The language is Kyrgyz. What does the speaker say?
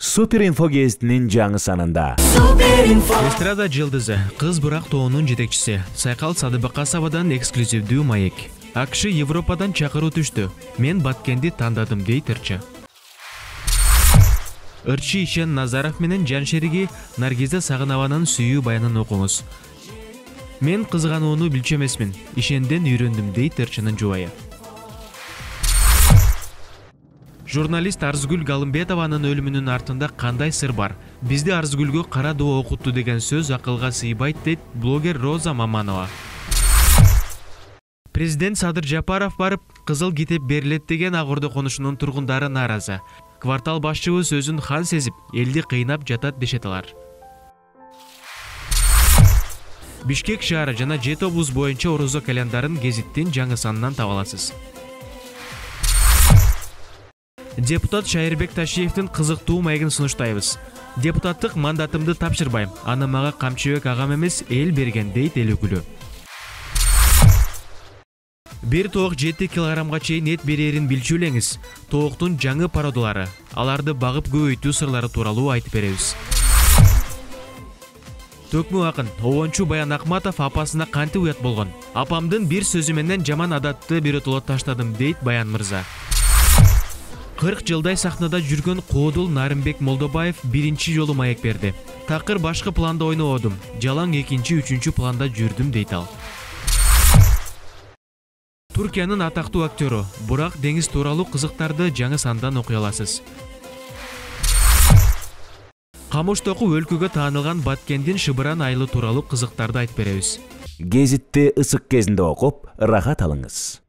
Super Info гезитинин жаңы санында. Эстрада жылдызы, кыз бурак тоонун жетекчиси Сайкал Садыбакасовадан эксклюзивдүү маек. АКШ Европадан чакыруу түштү. Мен Баткенди тандадым дейт ырчы. Ырчы Ишен Назаров менен жаншериги Наргиза Сагынованын сүйүү баянын окуңуз. Мен кызганууну билчү эмесмин. Ишенден үйрөндүм дейт ырчынын жубайы. Журналист Арзгүл Галымбетованын өлүмүнүн артында кандай сыр бар? Бизди Арзгүлгө кара доо окутту деген сөз акылга сыйбайт дейт блогер Роза Маманова. Президент Садыр Жапаров барып, кызыл китеп берилет деген Ак Ордо конушунун тургундары нааразы. Квартал башчыбыз өзүн хан сезип, элди кыйнап жатат дешет алар. Бишкек шаары жана Жети облус боюнча орозо календарын гезиттин жаңы санынан таба аласыз. Депутат Шайырбек Ташиевдин кызыктуу маегин сунуштайбыз. Депутаттык мандатымды тапшырбайм. Аны мага Камчыбек агам эмес, эл берген дейт эл өкүлү. Бир тоок 7 килограммга чейин эт берерин билчүлеңиз. Тооктун жаңы пародалары, аларды багып көбөйтүү сырлары тууралуу айтып беребиз. Төкмө акын Обончу Баян Акматов апасына кантип уят болгон. Апамдын бир сөзү менен жаман адатты биротоло таштадым дейт Баян мырза. 40 жылдай сахнада жүргөн Коодул Нарымбек Молдобаев биринчи жолу маек берди. Такыр башкы планда ойнодум, жалаң экинчи, үчүнчү планда жүрдүм дейт ал. Туркиянын атактуу актёру Бурак деңиз тууралуу кызыктарды жаңы сандан окуй аласыз. Камыштоку өлкөгө таанылган Баткендин Шыбыран айылы тууралуу кызыктарды айтып беребиз. Гезитти ысык кезинде окуп, ырахат алыңыз.